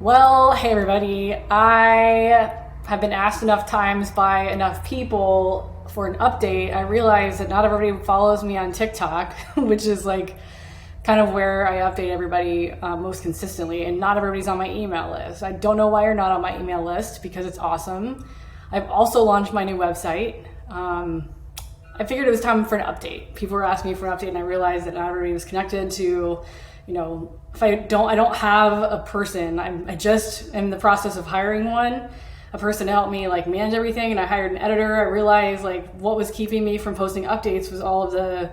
Well, hey everybody. I have been asked enough times by enough people for an update. I realize that not everybody follows me on TikTok, which is like kind of where I update everybody most consistently, and not everybody's on my email list. I don't know why you're not on my email list, because it's awesome. I've also launched my new website. I figured it was time for an update. People were asking me for an update, and I realized that not everybody was connected to, if I don't have a person. I just am in the process of hiring a person to help me like manage everything, and I hired an editor. I realized like what was keeping me from posting updates was all of the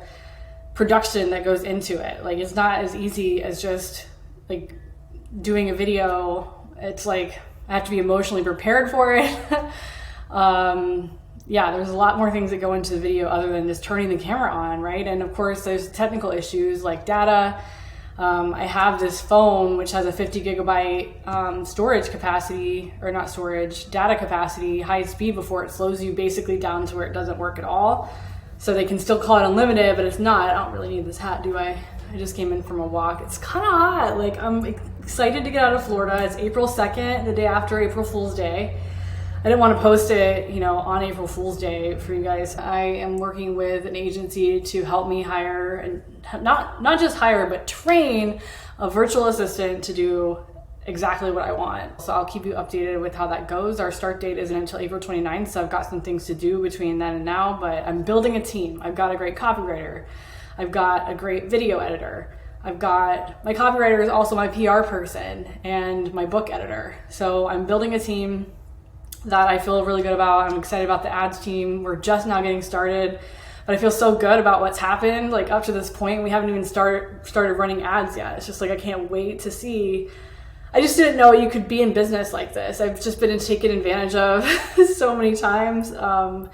production that goes into it. Like, it's not as easy as just like doing a video. It's like I have to be emotionally prepared for it. Yeah, there's a lot more things that go into the video other than just turning the camera on, right? And of course, there's technical issues like data. I have this phone which has a 50 gigabyte storage capacity, or not storage, data capacity, high speed before it slows you basically down to where it doesn't work at all. So they can still call it unlimited, but it's not. I don't really need this hat, do I? I just came in from a walk. It's kind of hot. Like, I'm excited to get out of Florida. It's April 2nd, the day after April Fool's Day. I didn't want to post it, on April Fool's Day for you guys. I am working with an agency to help me hire, and not just hire, but train a virtual assistant to do exactly what I want. So I'll keep you updated with how that goes. Our start date isn't until April 29th, so I've got some things to do between then and now, but I'm building a team. I've got a great copywriter. I've got a great video editor. My copywriter is also my PR person and my book editor. So I'm building a team that I feel really good about. I'm excited about the ads team. We're just now getting started, but I feel so good about what's happened. Like, up to this point, we haven't even started running ads yet. It's just like, I can't wait to see. I just didn't know you could be in business like this. I've just been taken advantage of so many times I'm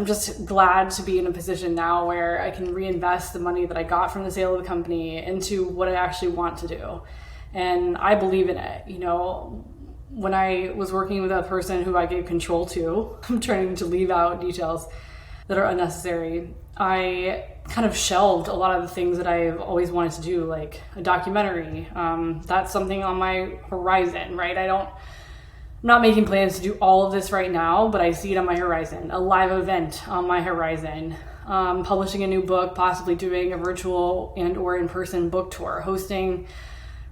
just glad to be in a position now where I can reinvest the money that I got from the sale of the company into what I actually want to do. And I believe in it. When I was working with a person who I gave control to, I'm trying to leave out details that are unnecessary, I kind of shelved a lot of the things that I've always wanted to do, like a documentary. That's something on my horizon, right? I'm not making plans to do all of this right now, but I see it on my horizon. A live event on my horizon. Publishing a new book, possibly doing a virtual and or in-person book tour, hosting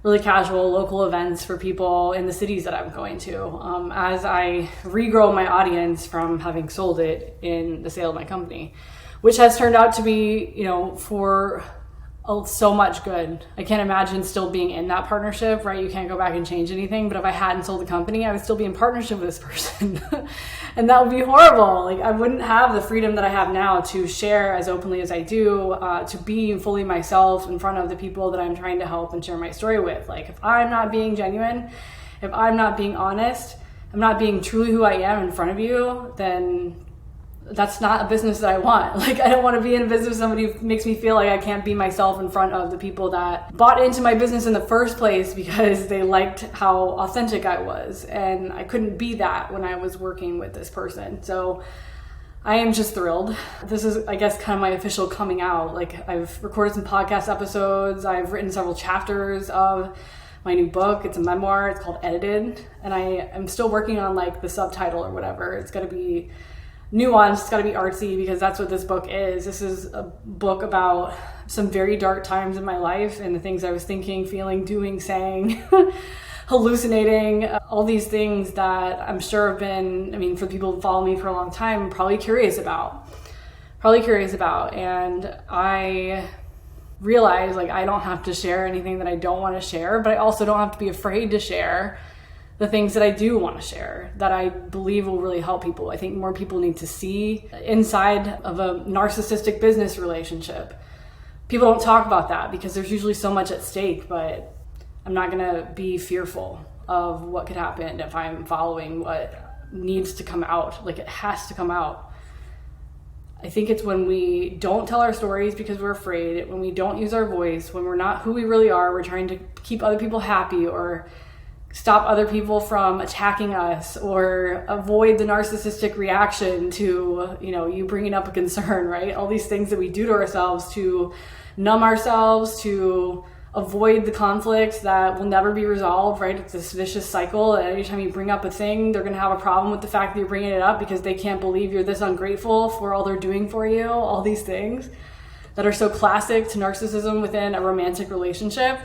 really casual local events for people in the cities that I'm going to, as I regrow my audience from having sold it in the sale of my company, which has turned out to be, for so much good. I can't imagine still being in that partnership, right? You can't go back and change anything, but if I hadn't sold the company, I would still be in partnership with this person. And that would be horrible. Like, I wouldn't have the freedom that I have now to share as openly as I do, to be fully myself in front of the people that I'm trying to help and share my story with. Like, if I'm not being genuine, if I'm not being honest, I'm not being truly who I am in front of you, then that's not a business that I want. Like, I don't want to be in a business somebody makes me feel like I can't be myself in front of the people that bought into my business in the first place because they liked how authentic I was. And I couldn't be that when I was working with this person. So I am just thrilled. This is, I guess, kind of my official coming out. Like, I've recorded some podcast episodes. I've written several chapters of my new book. It's a memoir. It's called Edited. And I am still working on like the subtitle or whatever. It's got to be nuanced, it's got to be artsy, because that's what this book is. This is a book about some very dark times in my life and the things I was thinking, feeling, doing, saying, hallucinating, all these things that I'm sure have been, for people who follow me for a long time, probably curious about. And I realize, like, I don't have to share anything that I don't want to share, but I also don't have to be afraid to share the things that I do want to share, that I believe will really help people. I think more people need to see inside of a narcissistic business relationship. People don't talk about that because there's usually so much at stake, but I'm not going to be fearful of what could happen if I'm following what needs to come out. Like, it has to come out. I think it's when we don't tell our stories because we're afraid, when we don't use our voice, when we're not who we really are, we're trying to keep other people happy or stop other people from attacking us or avoid the narcissistic reaction to, you bringing up a concern, right? All these things that we do to ourselves to numb ourselves, to avoid the conflict that will never be resolved, right? It's this vicious cycle. Anytime you bring up a thing, they're going to have a problem with the fact that you're bringing it up because they can't believe you're this ungrateful for all they're doing for you, all these things that are so classic to narcissism within a romantic relationship.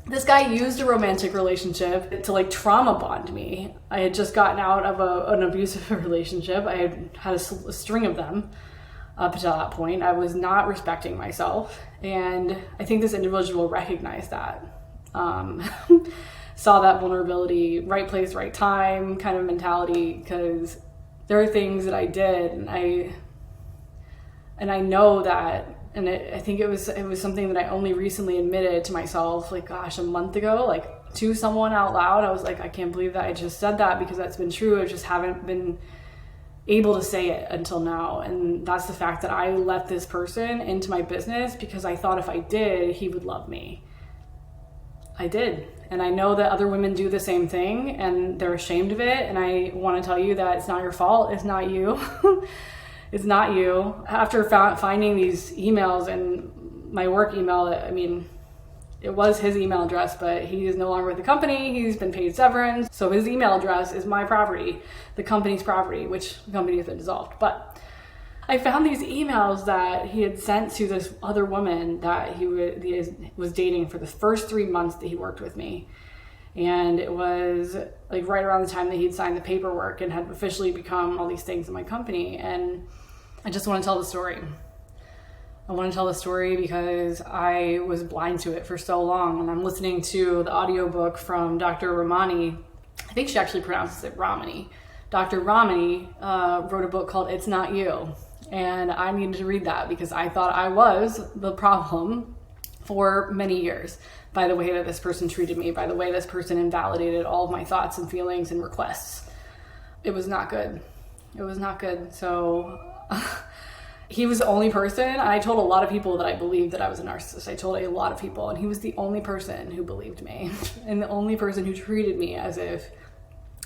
This guy used a romantic relationship to like trauma bond me. I had just gotten out of an abusive relationship. I had a string of them up to that point. I was not respecting myself. And I think this individual recognized that. Saw that vulnerability, right place, right time kind of mentality, because there are things that I did and I know that. And I think it was something that I only recently admitted to myself, like, gosh, a month ago, like to someone out loud. I was like, I can't believe that I just said that, because that's been true. I just haven't been able to say it until now. And that's the fact that I let this person into my business because I thought if I did, he would love me. I did. And I know that other women do the same thing and they're ashamed of it. And I want to tell you that it's not your fault. It's not you. It's not you. After finding these emails and my work email, I mean, it was his email address, but he is no longer with the company. He's been paid severance. So his email address is my property, the company's property, which the company has been dissolved. But I found these emails that he had sent to this other woman that he was dating for the first 3 months that he worked with me. And it was like right around the time that he'd signed the paperwork and had officially become all these things in my company. And I just want to tell the story. I want to tell the story because I was blind to it for so long. And I'm listening to the audiobook from Dr. Ramani. I think she actually pronounces it Ramani. Dr. Ramani wrote a book called It's Not You. And I needed to read that because I thought I was the problem for many years by the way that this person treated me, by the way this person invalidated all of my thoughts and feelings and requests. It was not good. It was not good. So he was the only person. I told a lot of people that I believed that I was a narcissist. I told a lot of people, and he was the only person who believed me and the only person who treated me as if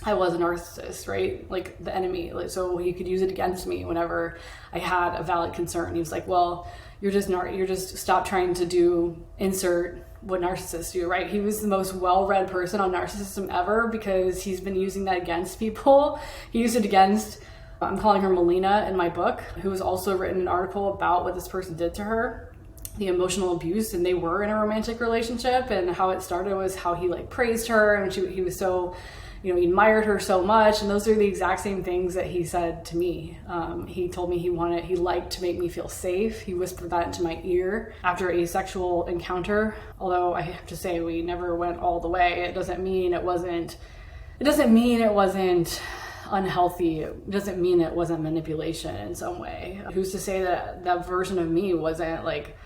I was a narcissist, right? Like the enemy. So he could use it against me whenever I had a valid concern. He was like, well, you're just stop trying to insert what narcissists do, right? He was the most well-read person on narcissism ever because he's been using that against people. He used it against, I'm calling her Melina in my book, who has also written an article about what this person did to her, the emotional abuse, and they were in a romantic relationship, and how it started was how he like praised her, and he was so, he admired her so much. And those are the exact same things that he said to me. He told me he liked to make me feel safe. He whispered that into my ear after a sexual encounter. Although I have to say we never went all the way. It doesn't mean it wasn't unhealthy. It doesn't mean it wasn't manipulation in some way. Who's to say that that version of me wasn't like,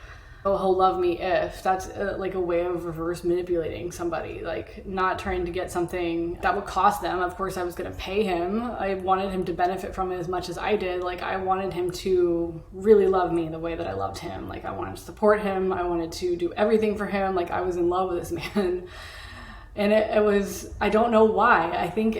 oh, he'll love me if. That's like a way of reverse manipulating somebody, like not trying to get something that would cost them. Of course, I was going to pay him. I wanted him to benefit from it as much as I did. Like I wanted him to really love me the way that I loved him. Like I wanted to support him. I wanted to do everything for him. Like I was in love with this man. And it was, I don't know why. I think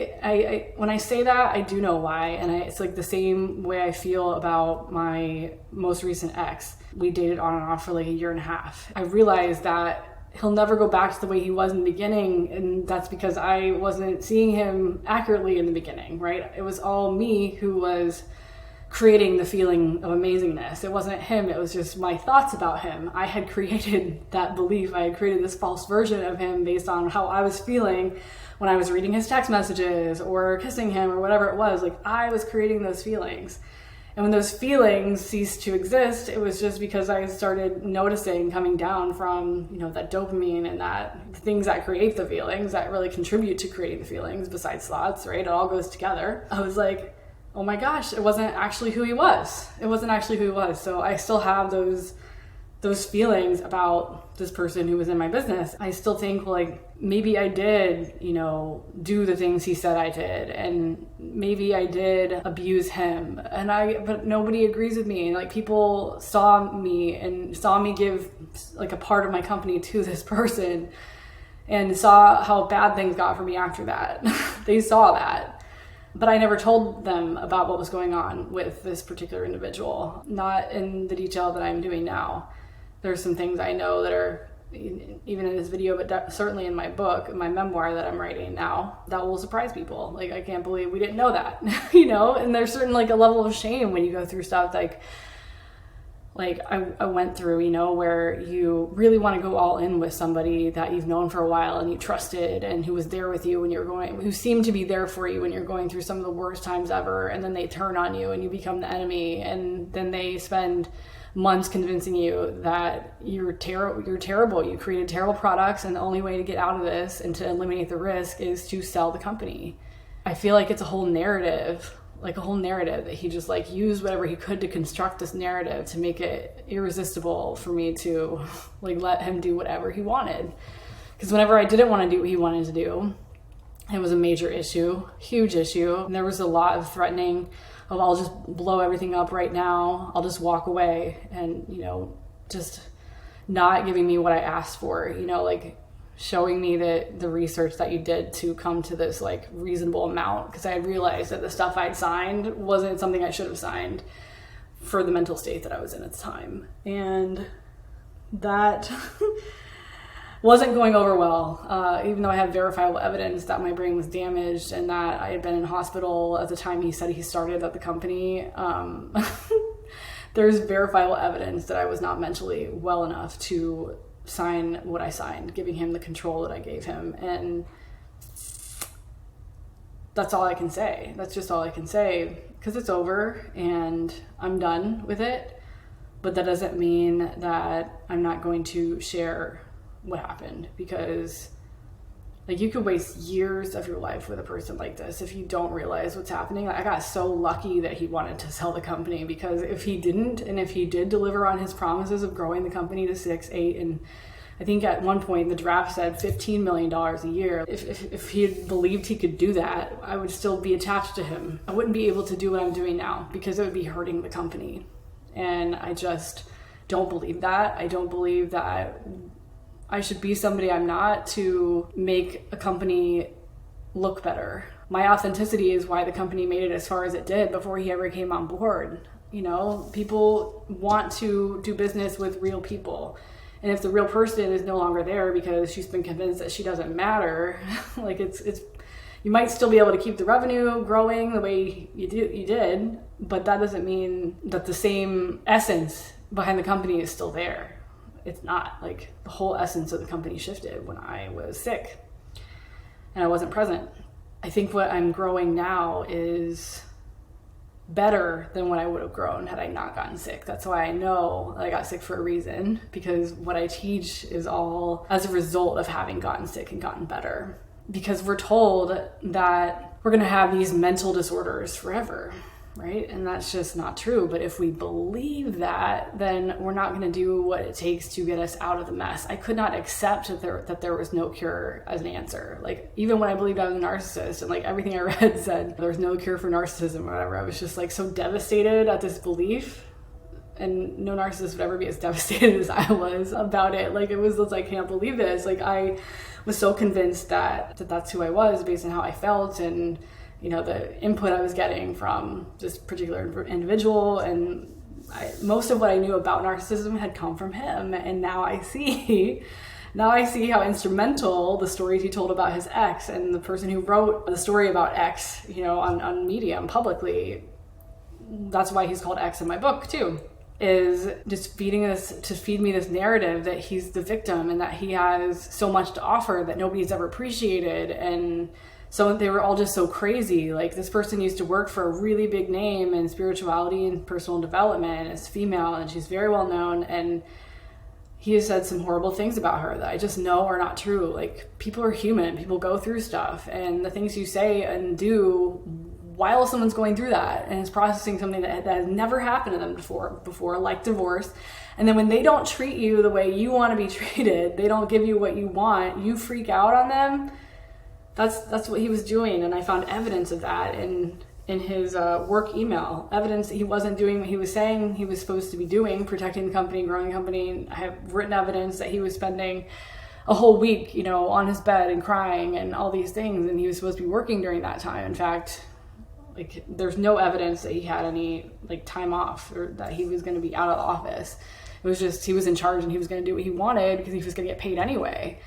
when I say that, I do know why. And it's like the same way I feel about my most recent ex. We dated on and off for like a year and a half. I realized that he'll never go back to the way he was in the beginning. And that's because I wasn't seeing him accurately in the beginning, right? It was all me who was creating the feeling of amazingness. It wasn't him. It was just my thoughts about him. I had created that belief. I had created this false version of him based on how I was feeling when I was reading his text messages or kissing him or whatever it was. Like I was creating those feelings. And when those feelings ceased to exist, it was just because I started noticing coming down from, that dopamine and that the things that create the feelings that really contribute to creating the feelings besides thoughts, right? It all goes together. I was like, oh my gosh, it wasn't actually who he was. It wasn't actually who he was. So I still have those feelings about this person who was in my business. I still think like maybe I did, do the things he said I did, and maybe I did abuse him. But nobody agrees with me. Like people saw me give like a part of my company to this person and saw how bad things got for me after that. They saw that. But I never told them about what was going on with this particular individual, not in the detail that I'm doing now. There's some things I know that are, even in this video, but certainly in my book, in my memoir that I'm writing now, that will surprise people. Like, I can't believe we didn't know that, you know? And there's certain, like, a level of shame when you go through stuff like I went through, you know, where you really want to go all in with somebody that you've known for a while and you trusted, and who was there with you when you're who seemed to be there for you when you're going through some of the worst times ever, and then they turn on you and you become the enemy, and then they spend months convincing you that you're terrible, you created terrible products, and the only way to get out of this and to eliminate the risk is to sell the company. I feel like it's a whole narrative that he just like used whatever he could to construct this narrative to make it irresistible for me to like let him do whatever he wanted. Because whenever I didn't want to do what he wanted to do, it was a major issue, huge issue. And there was a lot of threatening of, I'll just blow everything up right now, I'll just walk away, and, you know, just not giving me what I asked for, you know, like showing me that the research that you did to come to this like reasonable amount, because I realized that the stuff I'd signed wasn't something I should have signed for the mental state that I was in at the time. And that wasn't going over well, even though I had verifiable evidence that my brain was damaged and that I had been in hospital at the time he said he started at the company. There's verifiable evidence that I was not mentally well enough to sign what I signed, giving him the control that I gave him. And that's all I can say. That's just all I can say, because it's over and I'm done with it. But that doesn't mean that I'm not going to share what happened, because like you could waste years of your life with a person like this if you don't realize what's happening. Like, I got so lucky that he wanted to sell the company, because if he didn't, and if he did deliver on his promises of growing the company to 6, 8, and I think at one point the draft said $15 million a year. If he had believed he could do that, I would still be attached to him. I wouldn't be able to do what I'm doing now, because it would be hurting the company. And I just don't believe that. I don't believe that I should be somebody I'm not to make a company look better. My authenticity is why the company made it as far as it did before he ever came on board. You know, people want to do business with real people. And if the real person is no longer there because she's been convinced that she doesn't matter, like it's you might still be able to keep the revenue growing the way you did, but that doesn't mean that the same essence behind the company is still there. It's not. Like, the whole essence of the company shifted when I was sick and I wasn't present. I think what I'm growing now is better than what I would have grown had I not gotten sick. That's why I know that I got sick for a reason, because what I teach is all as a result of having gotten sick and gotten better. Because we're told that we're going to have these mental disorders forever, right? And that's just not true. But if we believe that, then we're not going to do what it takes to get us out of the mess. I could not accept that there was no cure as an answer. Like, even when I believed I was a narcissist and like everything I read said there's no cure for narcissism or whatever, I was just like so devastated at this belief. And no narcissist would ever be as devastated as I was about it. Like, it was like, I can't believe this. Like, I was so convinced that that's who I was based on how I felt and, you know, the input I was getting from this particular individual. And most of what I knew about narcissism had come from him. And now I see how instrumental the stories he told about his ex, and the person who wrote the story about X, you know, on Medium publicly, that's why he's called X in my book too, is just feed me this narrative that he's the victim and that he has so much to offer that nobody's ever appreciated. And so they were all just so crazy. Like, this person used to work for a really big name in spirituality and personal development. It's female and she's very well known, and he has said some horrible things about her that I just know are not true. Like, people are human, people go through stuff, and the things you say and do while someone's going through that and is processing something that has never happened to them before, like divorce. And then when they don't treat you the way you want to be treated, they don't give you what you want, you freak out on them. That's what he was doing. And I found evidence of that in his work email, evidence that he wasn't doing what he was saying he was supposed to be doing, protecting the company, growing the company. I have written evidence that he was spending a whole week, you know, on his bed and crying and all these things, and he was supposed to be working during that time. In fact, like, there's no evidence that he had any like time off or that he was going to be out of the office. It was just, he was in charge and he was going to do what he wanted because he was going to get paid anyway.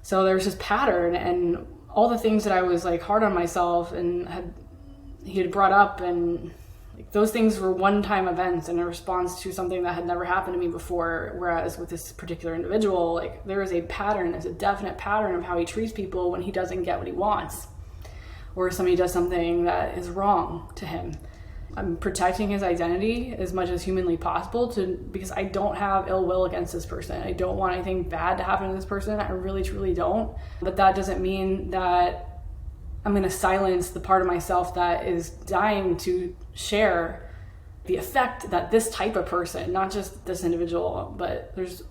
So there was this pattern, and all the things that I was like hard on myself and he had brought up, and like, those things were one-time events in a response to something that had never happened to me before. Whereas with this particular individual, like there is a pattern, there's a definite pattern of how he treats people when he doesn't get what he wants, or somebody does something that is wrong to him. I'm protecting his identity as much as humanly possible because I don't have ill will against this person. I don't want anything bad to happen to this person. I really, truly don't. But that doesn't mean that I'm going to silence the part of myself that is dying to share the effect that this type of person, not just this individual, but there's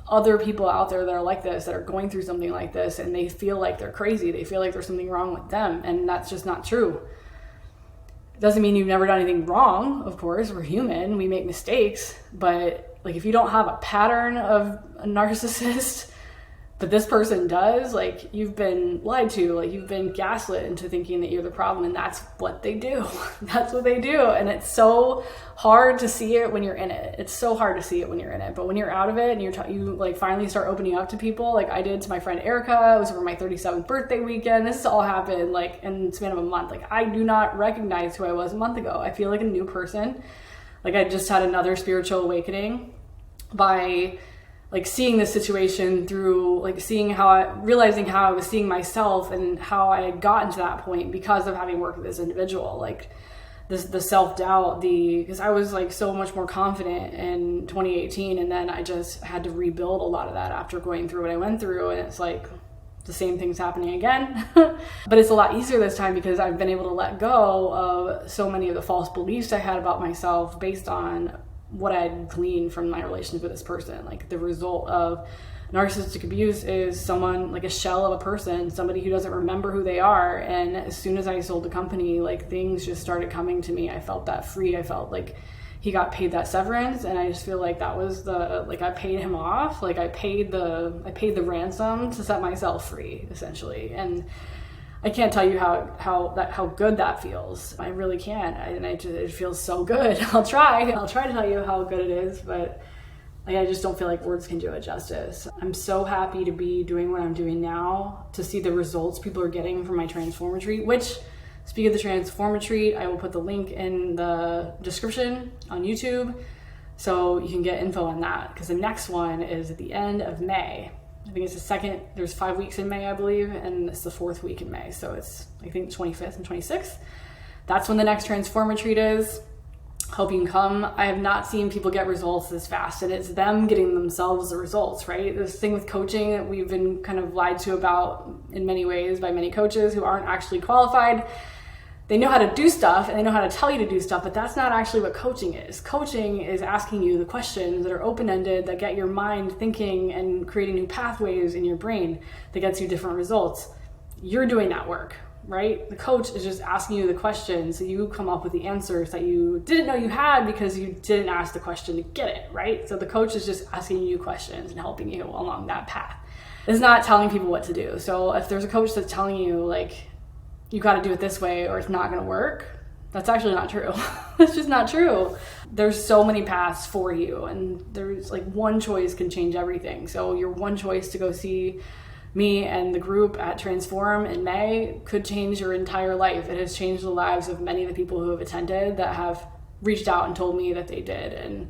other people out there that are like this, that are going through something like this, and they feel like they're crazy. They feel like there's something wrong with them, and that's just not true. Doesn't mean you've never done anything wrong. Of course, we're human, we make mistakes, but like if you don't have a pattern of a narcissist, but this person does, like you've been lied to, like you've been gaslit into thinking that you're the problem, and that's what they do. That's what they do. And it's so hard to see it when you're in it. It's so hard to see it when you're in it. But when you're out of it and you like finally start opening up to people, like I did to my friend Erica, it was over my 37th birthday weekend. This has all happened like in the span of a month. Like I do not recognize who I was a month ago. I feel like a new person. Like I just had another spiritual awakening by like seeing this situation through, like realizing how I was seeing myself and how I had gotten to that point because of having worked with this individual. Like the self-doubt, because I was like so much more confident in 2018, and then I just had to rebuild a lot of that after going through what I went through, and it's like the same thing's happening again. But it's a lot easier this time because I've been able to let go of so many of the false beliefs I had about myself based on what I had gleaned from my relationship with this person. Like the result of narcissistic abuse is someone like a shell of a person, somebody who doesn't remember who they are. And as soon as I sold the company, like things just started coming to me. I felt that free. I felt like he got paid that severance, and I just feel like that was I paid him off. Like I paid the ransom to set myself free, essentially. And I can't tell you how good that feels. I really can't. It feels so good. I'll try to tell you how good it is, but I just don't feel like words can do it justice. I'm so happy to be doing what I'm doing now, to see the results people are getting from my Transform Retreat, which, speaking of the Transform Retreat, I will put the link in the description on YouTube so you can get info on that, because the next one is at the end of May. I think it's the second, there's 5 weeks in May, I believe, and it's the 4th week in May. So it's, I think, the 25th and 26th. That's when the next Transform Retreat is. Hope you can come. I have not seen people get results this fast, and it's them getting themselves the results, right? This thing with coaching that we've been kind of lied to about in many ways by many coaches who aren't actually qualified. They know how to do stuff and they know how to tell you to do stuff, but that's not actually what coaching is. Coaching is asking you the questions that are open-ended, that get your mind thinking and creating new pathways in your brain that gets you different results. You're doing that work, right? The coach is just asking you the questions so you come up with the answers that you didn't know you had because you didn't ask the question to get it, right? So the coach is just asking you questions and helping you along that path. It's not telling people what to do. So if there's a coach that's telling you like, you got to do it this way or it's not going to work, that's actually not true. It's just not true. There's so many paths for you, and there's like one choice can change everything. So your one choice to go see me and the group at Transform in May could change your entire life. It has changed the lives of many of the people who have attended that have reached out and told me that they did. And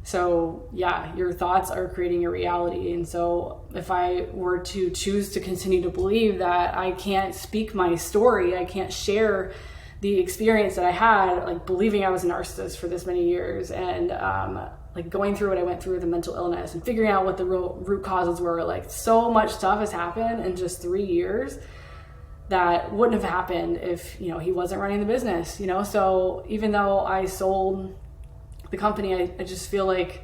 so yeah, your thoughts are creating your reality. And so if I were to choose to continue to believe that I can't speak my story, I can't share the experience that I had, like believing I was a narcissist for this many years, and like going through what I went through with the mental illness and figuring out what the real root causes were, like so much stuff has happened in just 3 years that wouldn't have happened if, he wasn't running the business, So even though I sold the company, I just feel like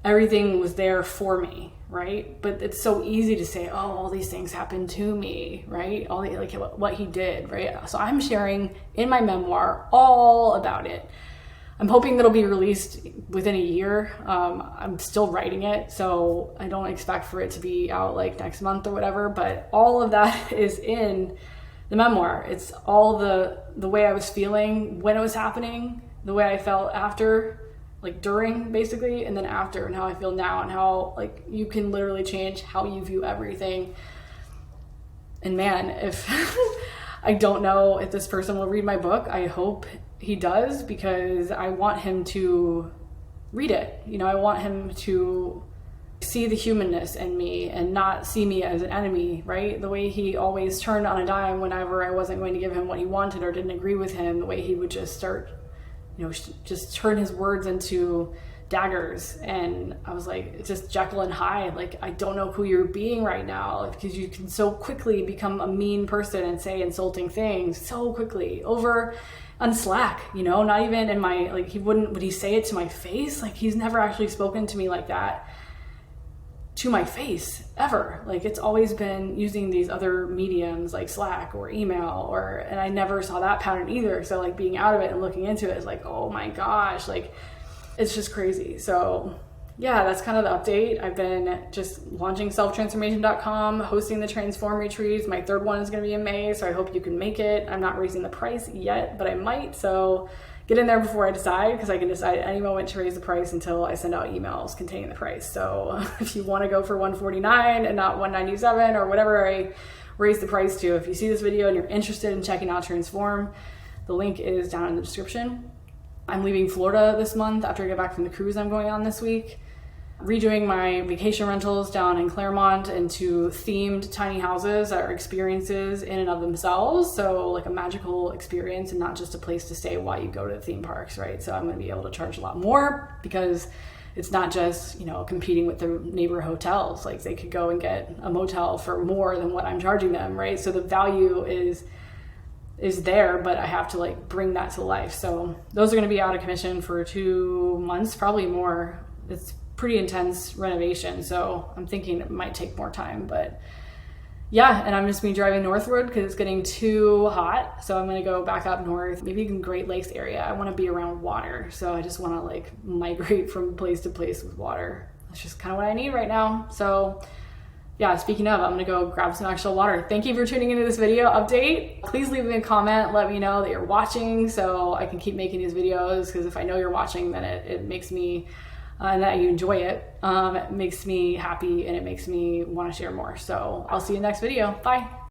everything was there for me, right? But it's so easy to say, oh, all these things happened to me, right? All the, like what he did, right? So I'm sharing in my memoir all about it. I'm hoping that'll be released within a year. I'm still writing it, so I don't expect for it to be out like next month or whatever, but all of that is in the memoir. It's all the way I was feeling when it was happening, the way I felt after, like during basically, and then after, and how I feel now, and how like you can literally change how you view everything. And man, if I don't know if this person will read my book, I hope he does, because I want him to read it. You know, I want him to see the humanness in me and not see me as an enemy, right? The way he always turned on a dime whenever I wasn't going to give him what he wanted or didn't agree with him, the way he would just start, you know, just turn his words into daggers. And I was like, it's just Jekyll and Hyde. Like, I don't know who you're being right now, because you can so quickly become a mean person and say insulting things so quickly over on Slack, you know, not even in my, like, would he say it to my face? Like, he's never actually spoken to me like that to my face ever. Like, it's always been using these other mediums like Slack or email, and I never saw that pattern either. So like being out of it and looking into it is like, oh my gosh, like it's just crazy. So yeah, that's kind of the update. I've been just launching selftransformation.com, hosting the Transform retreats. My third one is going to be in May, so I hope you can make it. I'm not raising the price yet, but I might. So get in there before I decide, because I can decide at any moment to raise the price until I send out emails containing the price. So if you want to go for $149 and not $197 or whatever I raise the price to, if you see this video and you're interested in checking out Transform, the link is down in the description. I'm leaving Florida this month after I get back from the cruise I'm going on this week. Redoing my vacation rentals down in Claremont into themed tiny houses that are experiences in and of themselves. So like a magical experience and not just a place to stay while you go to the theme parks, right? So I'm going to be able to charge a lot more, because it's not just, you know, competing with the neighbor hotels. Like, they could go and get a motel for more than what I'm charging them, right? So the value is there, but I have to like bring that to life. So those are going to be out of commission for 2 months, probably more. It's pretty intense renovation, so I'm thinking it might take more time. But yeah, and I'm just be driving northward because it's getting too hot, so I'm going to go back up north, maybe even Great Lakes area. I want to be around water, so I just want to like migrate from place to place with water. That's just kind of what I need right now. So yeah, speaking of, I'm gonna go grab some actual water. Thank you for tuning into this video update. Please leave me a comment, let me know that you're watching so I can keep making these videos, because if I know you're watching, then it makes me, and that you enjoy it, it makes me happy and it makes me want to share more. So I'll see you in the next video. Bye.